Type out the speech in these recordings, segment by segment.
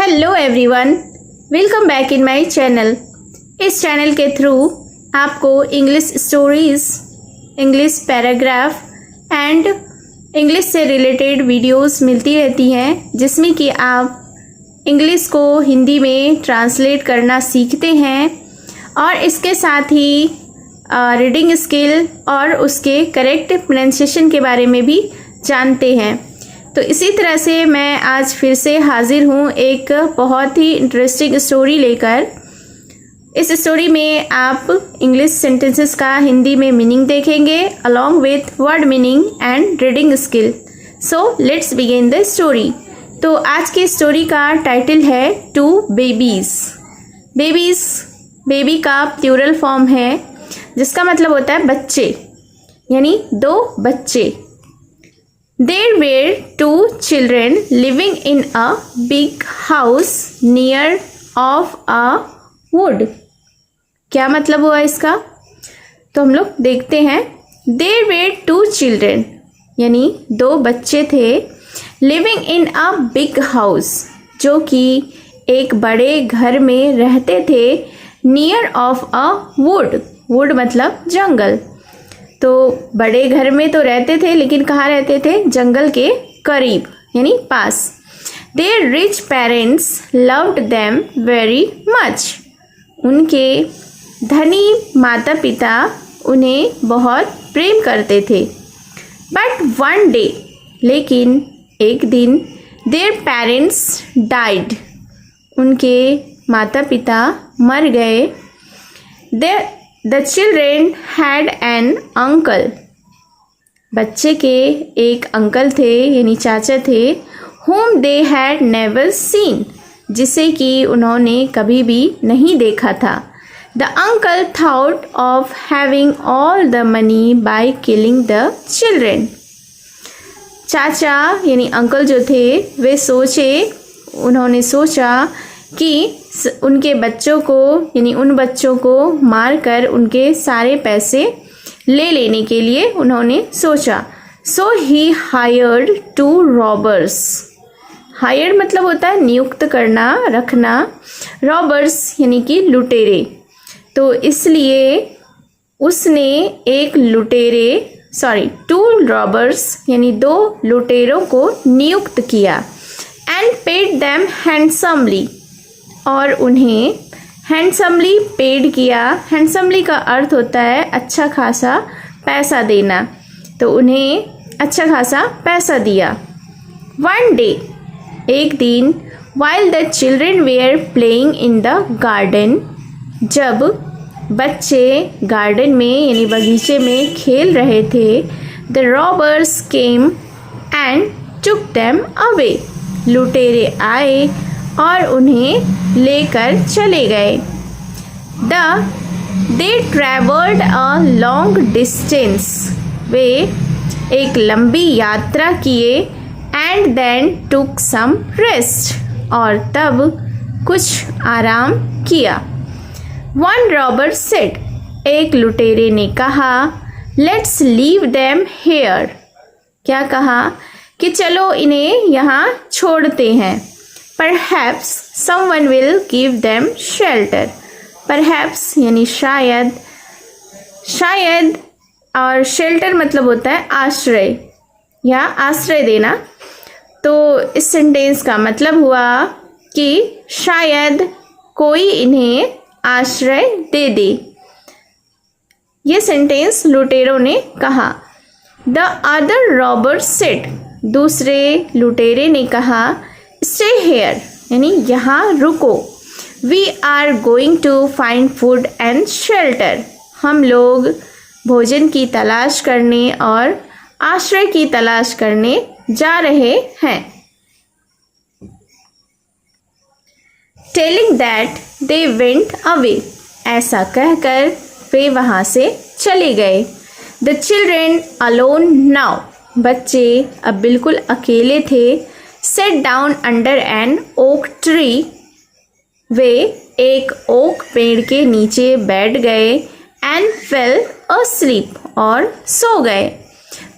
Hello everyone, welcome back in my channel. इस channel के through आपको English stories, English paragraph and English से related videos मिलती रहती हैं, जिसमें कि आप इंग्लिश को हिंदी में ट्रांसलेट करना सीखते हैं और इसके साथ ही रीडिंग स्किल और उसके करेक्ट प्रोनाउंसिएशन के बारे में भी जानते हैं। तो इसी तरह से मैं आज फिर से हाजिर हूँ एक बहुत ही इंटरेस्टिंग स्टोरी लेकर। इस स्टोरी में आप इंग्लिश सेंटेंसेस का हिंदी में मीनिंग देखेंगे along with word meaning and reading skill. So let's begin the story. तो आज की स्टोरी का टाइटल है टू बेबीज़। बेबीज़ बेबी का प्लूरल फॉर्म है, जिसका मतलब होता है बच्चे, यानी दो बच्चे। There were two children living in a big house near of a wood। क्या मतलब हुआ इसका? तो हम लोग देखते हैं। There were two children, यानी दो बच्चे थे, living in a big house, जो कि एक बड़े घर में रहते थे, near of a wood। wood मतलब जंगल। तो बड़े घर में तो रहते थे, लेकिन कहाँ रहते थे? जंगल के करीब, यानी पास। Their rich parents loved them very much। उनके धनी माता पिता उन्हें बहुत प्रेम करते थे। But one day, लेकिन एक दिन, their parents died। उनके माता पिता मर गए। The children had an uncle। बच्चे के एक अंकल थे, यानी चाचा थे, whom they had never seen, जिसे कि उन्होंने कभी भी नहीं देखा था। The uncle thought of having all the money by killing the children। चाचा यानी अंकल जो थे वे उन्होंने सोचा कि उनके बच्चों को, यानी उन बच्चों को मारकर उनके सारे पैसे ले लेने के लिए उन्होंने सोचा। So he hired two robbers. Hire मतलब होता है नियुक्त करना, रखना। रॉबर्स यानी कि लुटेरे। तो इसलिए उसने टू रॉबर्स यानी दो लुटेरों को नियुक्त किया। एंड पेड देम हैंडसमली, और उन्हें हैंडसमली पेड किया। हैंडसमली का अर्थ होता है अच्छा खासा पैसा देना, तो उन्हें अच्छा खासा पैसा दिया। वन डे, एक दिन, while the children were playing in the garden, जब बच्चे गार्डन में यानी बगीचे में खेल रहे थे, the robbers came and took them away। लुटेरे आए और उन्हें लेकर चले गए। They traveled a long distance। वे एक लंबी यात्रा किए। And then took some rest। और तब कुछ आराम किया। One robber said। एक लुटेरे ने कहा, Let's leave them here। क्या कहा? कि चलो इन्हें यहाँ छोड़ते हैं। Perhaps someone will give them shelter। Perhaps यानी शायद, शायद और shelter मतलब होता है आश्रय या आश्रय देना। तो इस सेंटेंस का मतलब हुआ कि शायद कोई इन्हें आश्रय दे दे। ये सेंटेंस लुटेरों ने कहा। The other robber said। दूसरे लुटेरे ने कहा, Stay here यानी यहाँ रुको। We are going to find food and shelter। हम लोग भोजन की तलाश करने और आश्रय की तलाश करने जा रहे हैं। Telling that they went away। ऐसा कहकर वे वहाँ से चले गए। The children alone now। बच्चे अब बिल्कुल अकेले थे। Sat down under an oak tree। वे एक ओक पेड़ के नीचे बैठ गए। And fell asleep। और सो गए।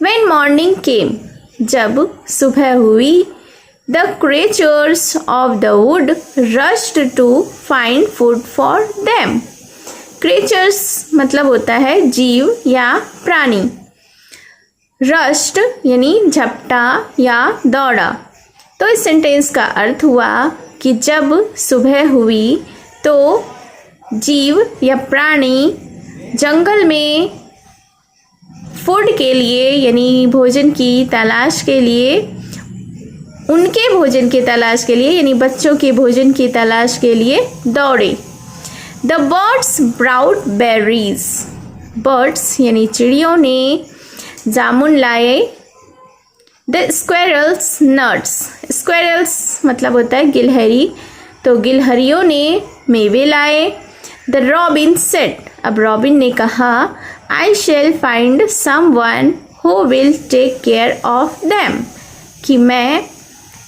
When morning came। जब सुबह हुई, The creatures of the wood rushed to find food for them. Creatures मतलब होता है जीव या प्राणी। Rushed यानी झपटा या दौड़ा। तो इस सेंटेंस का अर्थ हुआ कि जब सुबह हुई तो जीव या प्राणी जंगल में फूड के लिए यानी भोजन की तलाश के लिए, उनके भोजन की तलाश के लिए यानी बच्चों के भोजन की तलाश के लिए दौड़े। The birds brought berries. Birds यानी चिड़ियों ने जामुन लाए। The squirrels nuts. स्क्वेरल्स मतलब होता है गिलहरी, तो गिलहरियों ने मेवे लाए। The robin said. अब रॉबिन ने कहा I shall find someone who will take care of them, कि मैं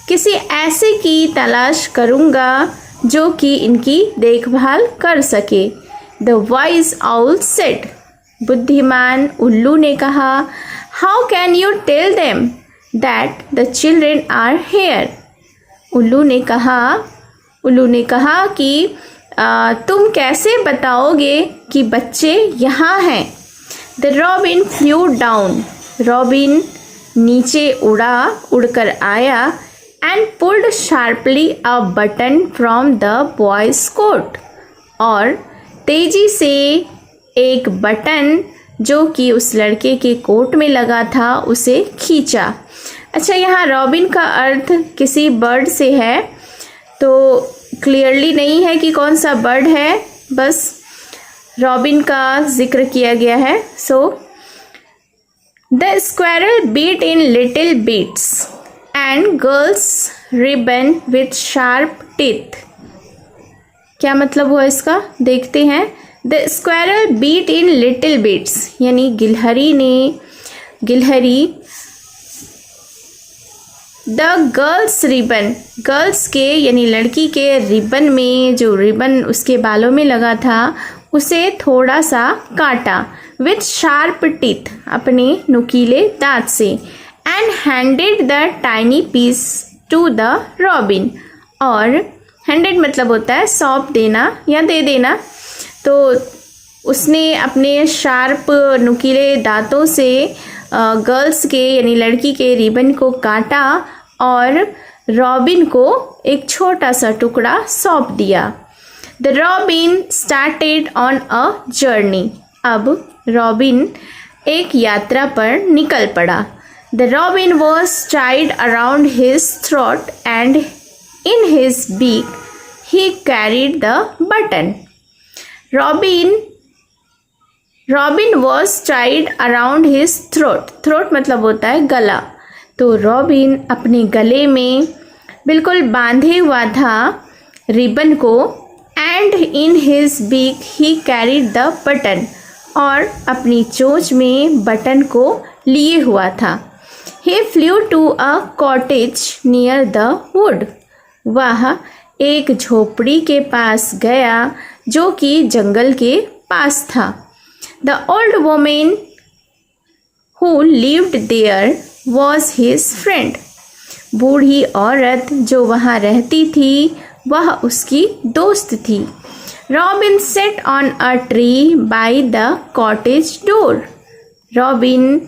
किसी ऐसे की तलाश करूँगा जो कि इनकी देखभाल कर सके। The wise owl said. बुद्धिमान उल्लू ने कहा how can you tell them that the children are here. उल्लू ने कहा कि तुम कैसे बताओगे कि बच्चे यहाँ हैं। The robin flew down. Robin नीचे उड़कर आया and pulled sharply a button from the boy's coat. और तेजी से एक बटन जो कि उस लड़के के कोट में लगा था उसे खींचा। अच्छा, यहाँ रॉबिन का अर्थ किसी बर्ड से है, तो क्लियरली नहीं है कि कौन सा बर्ड है, बस रॉबिन का जिक्र किया गया है। So the squirrel bit in little bits and girl's ribbon with sharp teeth. क्या मतलब हुआ इसका, देखते हैं। The squirrel bit in little bits यानी गिलहरी द गर्ल्स रिबन, गर्ल्स के यानी लड़की के रिबन में, जो रिबन उसके बालों में लगा था उसे थोड़ा सा काटा। विथ शार्प टीथ अपने नुकीले दांत से। And handed the tiny piece to the robin. और हैंडेड मतलब होता है सौंप देना या दे देना, तो उसने अपने शार्प नुकीले दांतों से गर्ल्स के यानी लड़की के रिबन को काटा और रॉबिन को एक छोटा सा टुकड़ा सौंप दिया। The robin started on a journey. अब रॉबिन एक यात्रा पर निकल पड़ा। The robin was tied around his throat and in his beak he carried the button. Robin was tied around his throat. Throat मतलब होता है गला, तो रॉबिन अपने गले में बिल्कुल बांधे हुआ था रिबन को। And in his beak he carried the button, और अपनी चोंच में बटन को लिए हुआ था। He flew to a cottage near the wood. वह एक झोपड़ी के पास गया जो कि जंगल के पास था। The old woman who lived there was his friend. बूढ़ी औरत जो वहाँ रहती थी वह उसकी दोस्त थी। Robin sat on a tree by the cottage door. Robin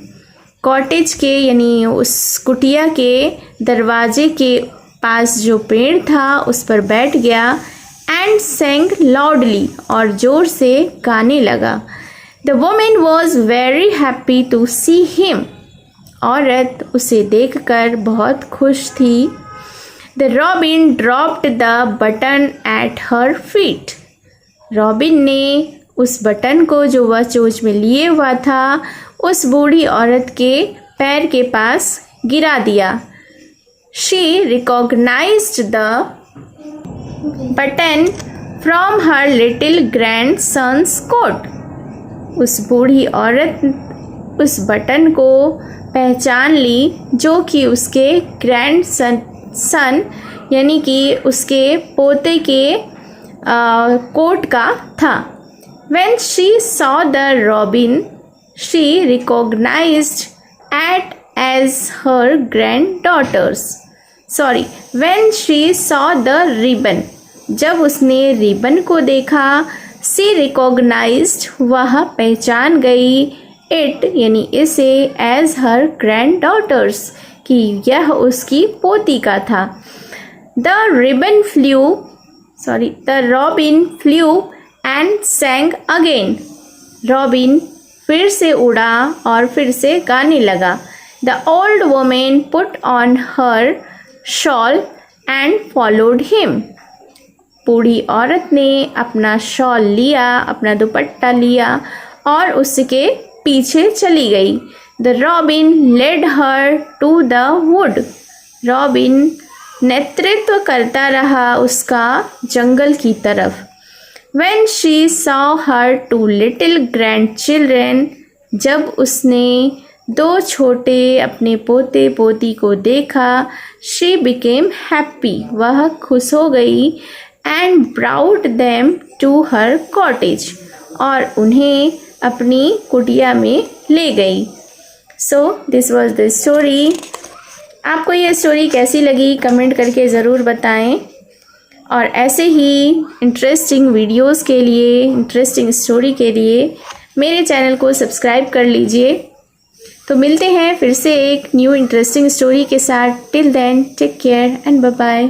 cottage के यानी उस कुटिया के दरवाजे के पास जो पेड़ था उस पर बैठ गया। एंड sang loudly, और जोर से गाने लगा। The woman was very happy to see him. औरत उसे देखकर बहुत खुश थी। The robin dropped the button at her feet. Robin ने उस बटन को जो वह चोंच में लिए हुआ था उस बूढ़ी औरत के पैर के पास गिरा दिया। She recognized the button from her little grandson's coat. उस बूढ़ी औरत उस बटन को पहचान ली जो कि उसके ग्रैंडसन यानी कि उसके पोते के कोट का था। When she saw the robin, she recognized it as her granddaughters. Sorry when she saw the ribbon, जब उसने रिबन को देखा, सी रिकॉग्नाइज्ड, वह पहचान गई, इट यानी इसे, एज हर ग्रैंड डॉटर्स, कि यह उसकी पोती का था। The robin flu and sang again, robin फिर से उड़ा और फिर से गाने लगा। The old women put on her shawl and followed him, बूढ़ी औरत ने अपना शॉल लिया, अपना दुपट्टा लिया और उसके पीछे चली गई। The robin led her to the wood, robin नेतृत्व करता रहा उसका जंगल की तरफ। When she saw her two little grandchildren, जब उसने दो छोटे अपने पोते पोती को देखा, she became happy, वह खुश हो गई, and brought them to her cottage, और उन्हें अपनी कुटिया में ले गई। So this was the story. आपको ये स्टोरी कैसी लगी कमेंट करके ज़रूर बताएं, और ऐसे ही इंटरेस्टिंग वीडियोस के लिए, इंटरेस्टिंग स्टोरी के लिए मेरे चैनल को सब्सक्राइब कर लीजिए। तो मिलते हैं फिर से एक न्यू इंटरेस्टिंग स्टोरी के साथ। Till then take care and bye bye.